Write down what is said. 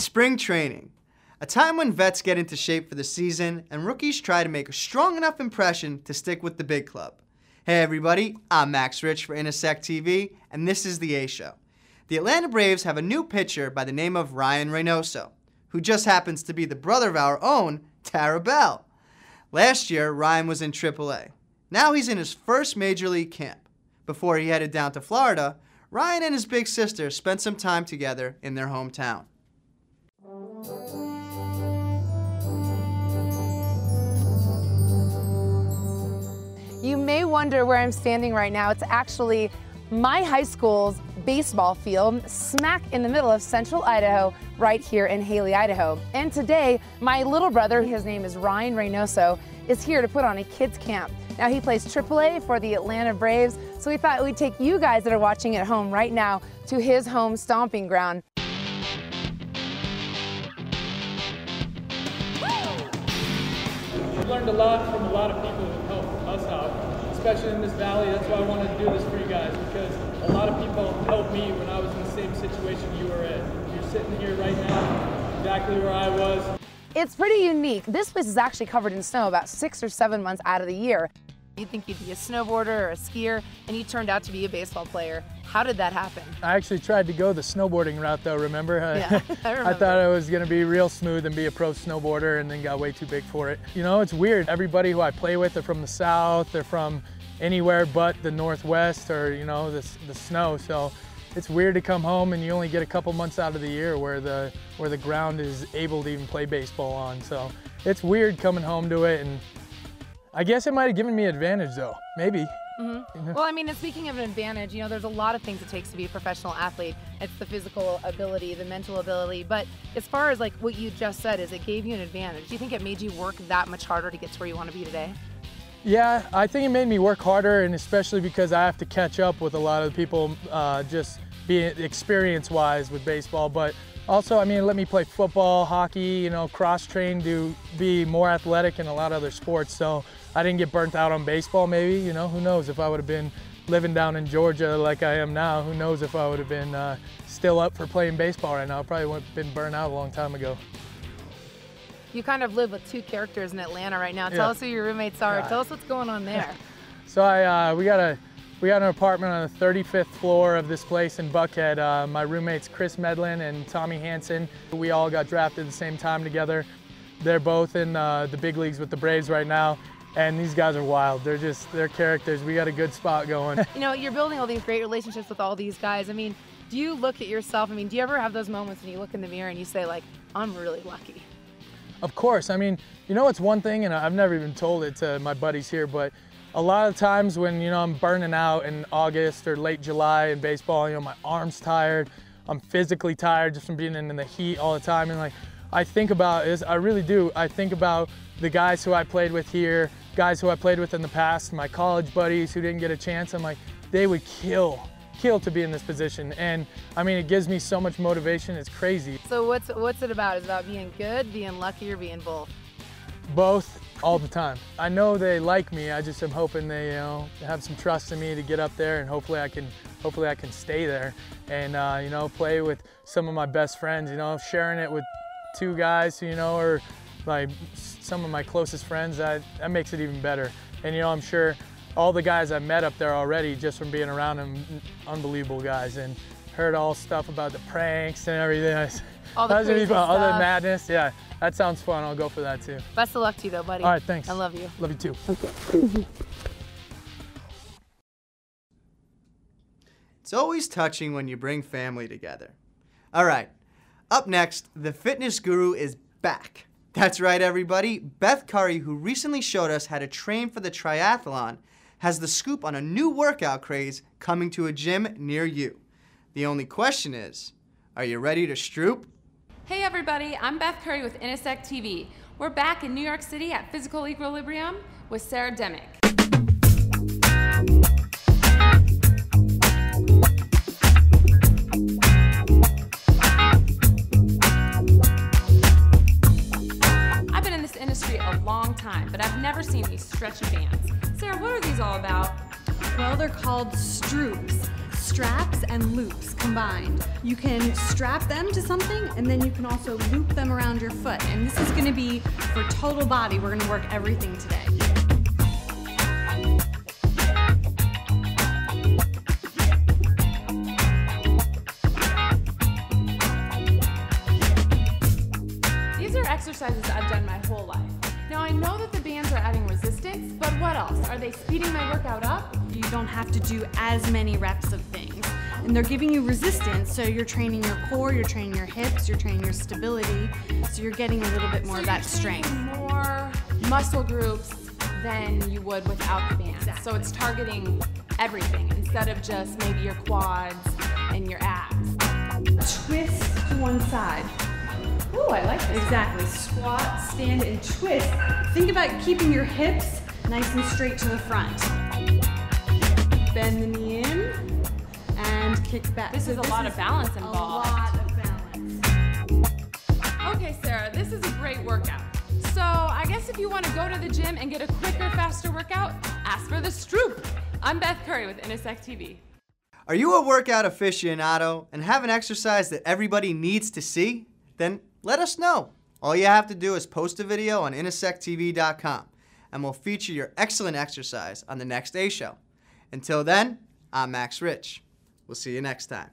It's spring training, a time when vets get into shape for the season and rookies try to make a strong enough impression to stick with the big club. Hey everybody, I'm Max Rich for Intersect TV, and this is The A Show. The Atlanta Braves have a new pitcher by the name of Ryne Reynoso, who just happens to be the brother of our own Tara Bell. Last year, Ryne was in AAA. Now he's in his first Major League camp. Before he headed down to Florida, Ryne and his big sister spent some time together in their hometown. You may wonder where I'm standing right now. It's actually my high school's baseball field, smack in the middle of central Idaho, right here in Haley, Idaho. And today, my little brother, his name is Ryne Reynoso, is here to put on a kids camp. Now he plays AAA for the Atlanta Braves, so we thought we'd take you guys that are watching at home right now to his home stomping ground. I've learned a lot from a lot of people who helped us out, especially in this valley. That's why I wanted to do this for you guys, because a lot of people helped me when I was in the same situation you were in. You're sitting here right now, exactly where I was. It's pretty unique. This place is actually covered in snow about 6 or 7 months out of the year. You'd think you'd be a snowboarder or a skier, and you turned out to be a baseball player. How did that happen? I actually tried to go the snowboarding route though, remember? Yeah, I remember. I thought I was gonna be real smooth and be a pro snowboarder, and then got way too big for it. You know, it's weird. Everybody who I play with are from the South, they're from anywhere but the Northwest or, you know, the snow. So it's weird to come home and you only get a couple months out of the year where the ground is able to even play baseball on. So it's weird coming home to it, and I guess it might have given me an advantage though, maybe. Mm-hmm. Well, I mean, and speaking of an advantage, you know, there's a lot of things it takes to be a professional athlete. It's the physical ability, the mental ability, but as far as like what you just said, is it gave you an advantage. Do you think it made you work that much harder to get to where you want to be today? Yeah, I think it made me work harder, and especially because I have to catch up with a lot of the people just being experience-wise with baseball. But also, I mean, it let me play football, hockey, you know, cross-train to be more athletic in a lot of other sports. So I didn't get burnt out on baseball maybe, you know, who knows if I would have been living down in Georgia like I am now, who knows if I would have been still up for playing baseball right now. I probably would have been burnt out a long time ago. You kind of live with two characters in Atlanta right now. Tell us who your roommates are. Tell us what's going on there. So we got an apartment on the 35th floor of this place in Buckhead. My roommates Chris Medlin and Tommy Hansen. We all got drafted at the same time together. They're both in the big leagues with the Braves right now. And these guys are wild. They're characters. We got a good spot going. You know, you're building all these great relationships with all these guys. I mean, do you look at yourself, I mean, do you ever have those moments when you look in the mirror and you say like, I'm really lucky? Of course. I mean, you know, it's one thing, and I've never even told it to my buddies here, but a lot of times when, you know, I'm burning out in August or late July in baseball, you know, my arm's tired, I'm physically tired just from being in the heat all the time. And like, I think about is, I really do, I think about the guys who I played with here, guys who I played with in the past, my college buddies who didn't get a chance. I'm like, they would kill to be in this position. And I mean, it gives me so much motivation, it's crazy. So what's it about? Is it about being good, being lucky, or being both? Both, all the time. I know they like me, I just am hoping they, you know, have some trust in me to get up there, and hopefully I can stay there and, you know, play with some of my best friends, you know, sharing it with two guys, you know, or like some of my closest friends, that makes it even better. And, you know, I'm sure all the guys I met up there already, just from being around them, unbelievable guys, and heard all stuff about the pranks and everything. All the crazy stuff. All the madness, yeah. That sounds fun, I'll go for that too. Best of luck to you though, buddy. All right, thanks. I love you. Love you too. Okay. It's always touching when you bring family together. All right, up next, the fitness guru is back. That's right, everybody. Beth Kurre, who recently showed us how to train for the triathlon, has the scoop on a new workout craze coming to a gym near you. The only question is, are you ready to Stroop? Hey everybody, I'm Beth Kurre with Intersect TV. We're back in New York City at Physical Equilibrium with Sarah Demick. I've been in this industry a long time, but I've never seen these stretchy bands. Sarah, what are these all about? Well, they're called Stroops. straps and loops combined. You can strap them to something and then you can also loop them around your foot. And this is gonna be for total body. We're gonna work everything today. These are exercises I've done my whole life. Now I know that the bands are adding resistance, but what else? Are they speeding my workout up? You don't have to do as many reps of things. And they're giving you resistance, so you're training your core, you're training your hips, you're training your stability, so you're getting a little bit more of that strength. More muscle groups than you would without the bands. Exactly. So it's targeting everything instead of just maybe your quads and your abs. Twist to one side. Ooh, I like this. Exactly. Squat, stand, and twist. Think about keeping your hips nice and straight to the front. Bend the knee in and kick back. This is a lot of balance involved. A lot of balance. Okay, Sarah, this is a great workout. So I guess if you want to go to the gym and get a quicker, faster workout, ask for the Stroop. I'm Beth Kurre with Intersect TV. Are you a workout aficionado and have an exercise that everybody needs to see? Then let us know. All you have to do is post a video on intersecttv.com and we'll feature your excellent exercise on the next A Show. Until then, I'm Max Rich. We'll see you next time.